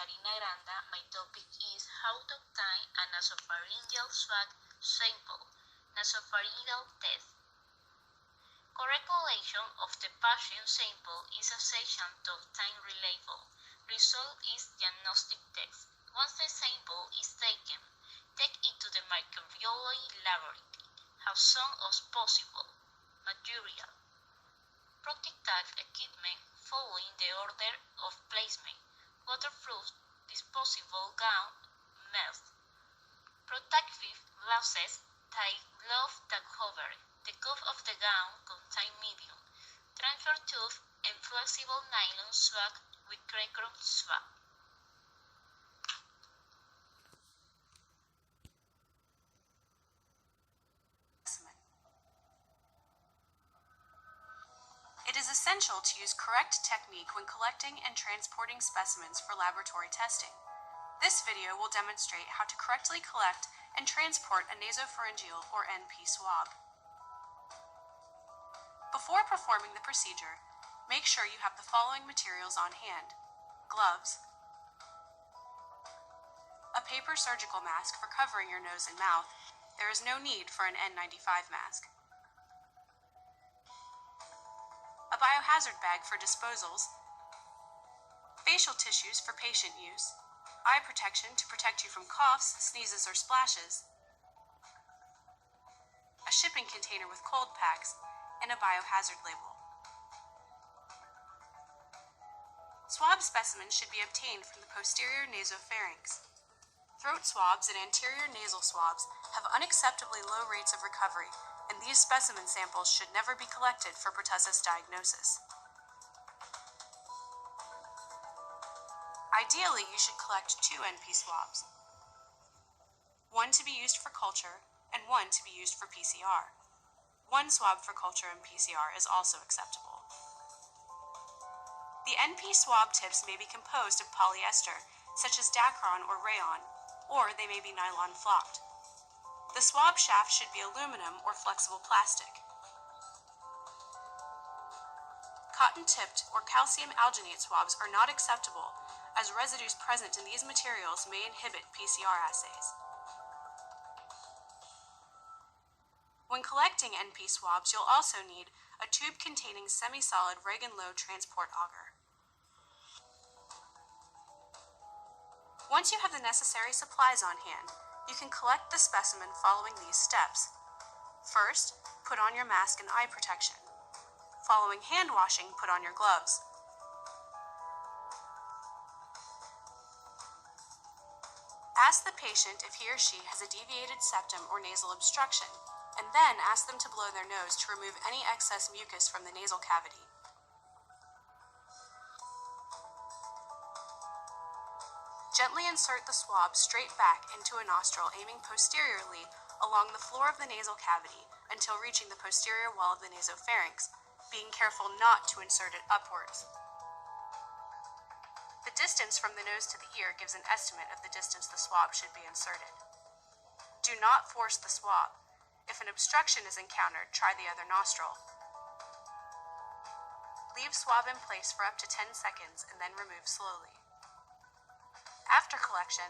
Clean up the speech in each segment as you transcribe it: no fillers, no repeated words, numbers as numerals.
Marina Granda. My topic is how to obtain a nasopharyngeal swab sample, nasopharyngeal test. Correct collection of the patient sample is essential to obtain reliable result is diagnostic test. Once the sample is taken, take it to the microbiology laboratory. Have some as possible material. Protective equipment following the order of placement. Waterproof disposable gown, mask. Protective glasses, tight glove that cover. The cuff of the gown contain medium. Transfer tube and flexible nylon swab with Crecron swab. It is essential to use correct technique when collecting and transporting specimens for laboratory testing. This video will demonstrate how to correctly collect and transport a nasopharyngeal or NP swab. Before performing the procedure, make sure you have the following materials on hand: gloves, a paper surgical mask for covering your nose and mouth. There is no need for an N95 mask. A biohazard bag for disposals, facial tissues for patient use, eye protection to protect you from coughs, sneezes, or splashes, a shipping container with cold packs, and a biohazard label. Swab specimens should be obtained from the posterior nasopharynx. Throat swabs and anterior nasal swabs have unacceptably low rates of recovery, and these specimen samples should never be collected for pertussis diagnosis. Ideally, you should collect 2 NP swabs, one to be used for culture and one to be used for PCR. One swab for culture and PCR is also acceptable. The NP swab tips may be composed of polyester, such as Dacron or rayon, or they may be nylon flocked. The swab shaft should be aluminum or flexible plastic. Cotton-tipped or calcium alginate swabs are not acceptable, as residues present in these materials may inhibit PCR assays. When collecting NP swabs, you'll also need a tube containing semi-solid Reagan-Low transport auger. Once you have the necessary supplies on hand, you can collect the specimen following these steps. First, put on your mask and eye protection. Following hand washing, put on your gloves. Ask the patient if he or she has a deviated septum or nasal obstruction, and then ask them to blow their nose to remove any excess mucus from the nasal cavity. Gently insert the swab straight back into a nostril, aiming posteriorly along the floor of the nasal cavity until reaching the posterior wall of the nasopharynx, being careful not to insert it upwards. The distance from the nose to the ear gives an estimate of the distance the swab should be inserted. Do not force the swab. If an obstruction is encountered, try the other nostril. Leave swab in place for up to 10 seconds and then remove slowly. After collection,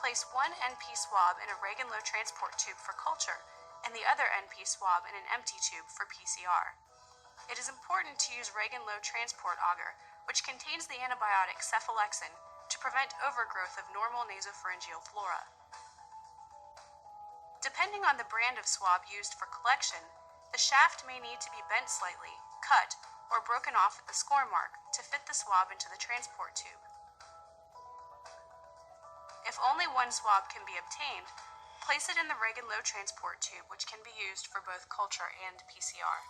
place one NP swab in a Reagan-Low transport tube for culture and the other NP swab in an empty tube for PCR. It is important to use Reagan-Low transport auger, which contains the antibiotic cephalexin, to prevent overgrowth of normal nasopharyngeal flora. Depending on the brand of swab used for collection, the shaft may need to be bent slightly, cut, or broken off at the score mark to fit the swab into the transport tube. If only one swab can be obtained, place it in the Reagan-Low transport tube, which can be used for both culture and PCR.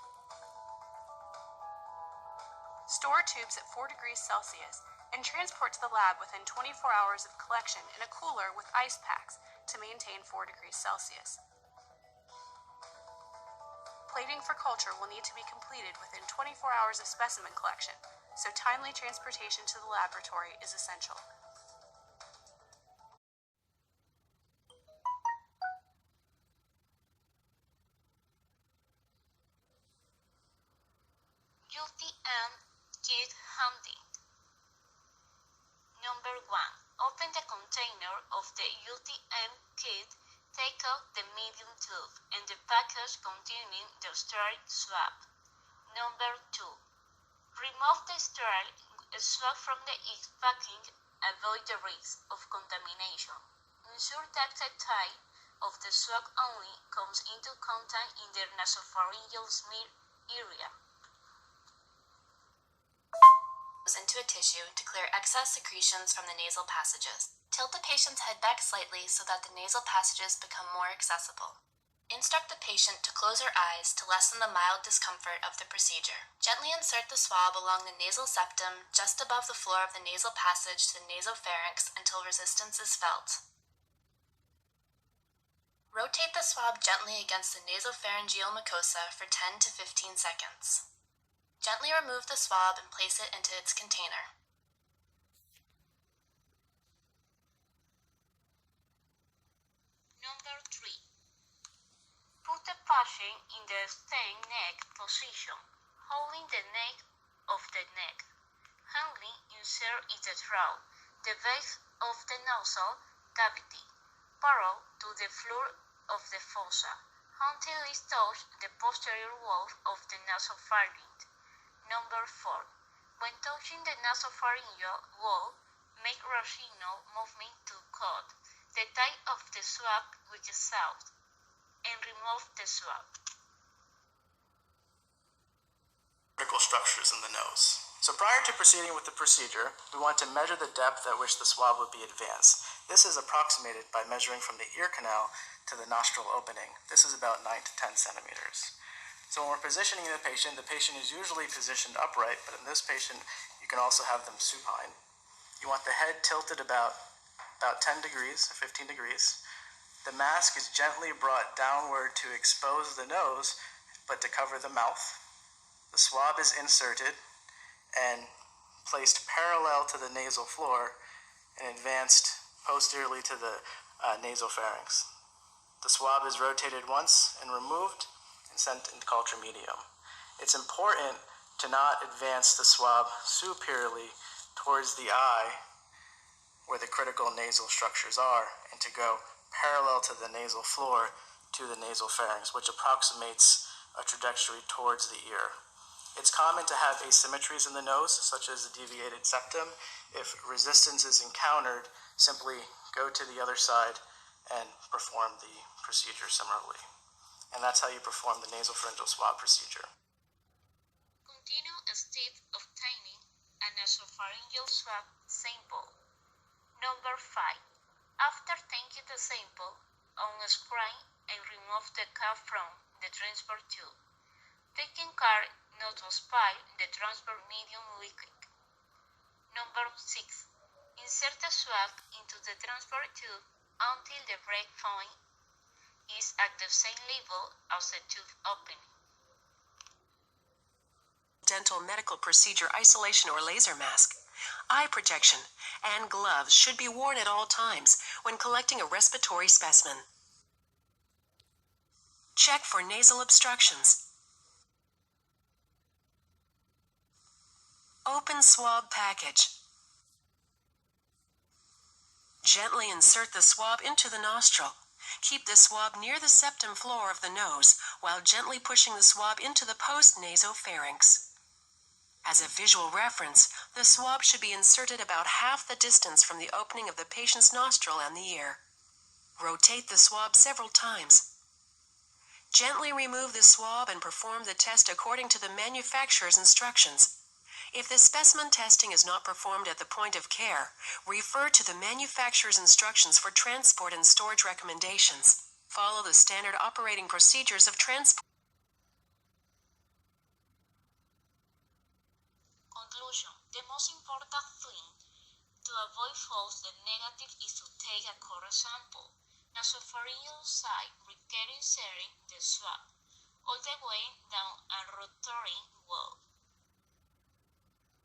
Store tubes at 4 degrees Celsius and transport to the lab within 24 hours of collection in a cooler with ice packs to maintain 4 degrees Celsius. Plating for culture will need to be completed within 24 hours of specimen collection, so timely transportation to the laboratory is essential. Guilty and kid hunting. Number 1. Open the container of the UTM kit, take out the medium tube and the package containing the sterile swab. Number 2. Remove the sterile swab from the packing, avoid the risk of contamination. Ensure that the tip of the swab only comes into contact in the nasopharyngeal smear area. Into a tissue to clear excess secretions from the nasal passages. Tilt the patient's head back slightly so that the nasal passages become more accessible. Instruct the patient to close her eyes to lessen the mild discomfort of the procedure. Gently insert the swab along the nasal septum just above the floor of the nasal passage to the nasopharynx until resistance is felt. Rotate the swab gently against the nasopharyngeal mucosa for 10 to 15 seconds. Gently remove the swab and place it into its container. Number 3. Put the patient in the staying neck position, holding the neck of the neck. Handling insert in the throat, the base of the nasal cavity, parallel to the floor of the fossa, until it touches the posterior wall of the nasopharynx. Number 4. When touching the nasopharyngeal wall, make rational movement to cut the tip of the swab with the south and remove the swab. Critical structures in the nose. So prior to proceeding with the procedure, we want to measure the depth at which the swab would be advanced. This is approximated by measuring from the ear canal to the nostril opening. This is about 9 to 10 centimeters. So when we're positioning the patient is usually positioned upright, but in this patient, you can also have them supine. You want the head tilted about 10 degrees, 15 degrees. The mask is gently brought downward to expose the nose, but to cover the mouth. The swab is inserted and placed parallel to the nasal floor and advanced posteriorly to the nasopharynx. The swab is rotated once and removed and sent into culture medium. It's important to not advance the swab superiorly towards the eye where the critical nasal structures are, and to go parallel to the nasal floor to the nasopharynx, which approximates a trajectory towards the ear. It's common to have asymmetries in the nose, such as a deviated septum. If resistance is encountered, simply go to the other side and perform the procedure similarly. And that's how you perform the nasopharyngeal swab procedure. Continue a step obtaining a nasopharyngeal swab sample. Number 5. After taking the sample, unscrew and remove the cap from the transport tube, taking care not to spill the transport medium liquid. Number 6. Insert the swab into the transport tube until the break point is at the same level as the tube opening. Dental medical procedure isolation or laser mask, eye protection, and gloves should be worn at all times when collecting a respiratory specimen. Check for nasal obstructions. Open swab package. Gently insert the swab into the nostril. Keep the swab near the septum floor of the nose while gently pushing the swab into the post-nasopharynx. As a visual reference, the swab should be inserted about half the distance from the opening of the patient's nostril and the ear. Rotate the swab several times. Gently remove the swab and perform the test according to the manufacturer's instructions. If the specimen testing is not performed at the point of care, refer to the manufacturer's instructions for transport and storage recommendations. Follow the standard operating procedures of transport. Conclusion. The most important thing to avoid false negative is to take a correct sample. Nasopharyngeal side requires inserting the swab all the way down a rotary wall.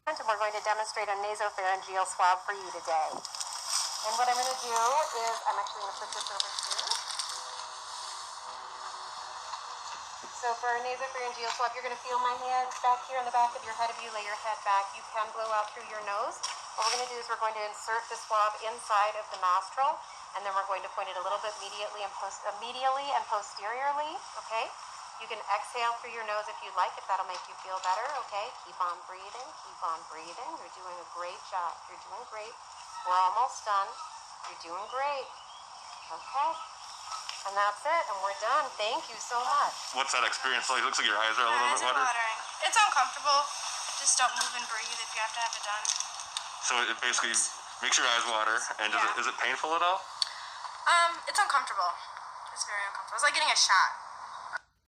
And we're going to demonstrate a nasopharyngeal swab for you today. And what I'm going to do is, I'm actually going to put this over here. So for a nasopharyngeal swab, you're going to feel my hands back here in the back of your head. If you lay your head back, you can blow out through your nose. What we're going to do is we're going to insert the swab inside of the nostril, and then we're going to point it a little bit medially and posteriorly, okay? You can exhale through your nose if you'd like, if that'll make you feel better, okay? Keep on breathing, keep on breathing. You're doing a great job. You're doing great. We're almost done. You're doing great. Okay. And that's it, and we're done. Thank you so much. What's that experience like? It looks like your eyes are a little bit watering. It's uncomfortable. Just don't move and breathe if you have to have it done. So it basically makes your eyes water. And is it painful at all? It's uncomfortable. It's very uncomfortable. It's like getting a shot.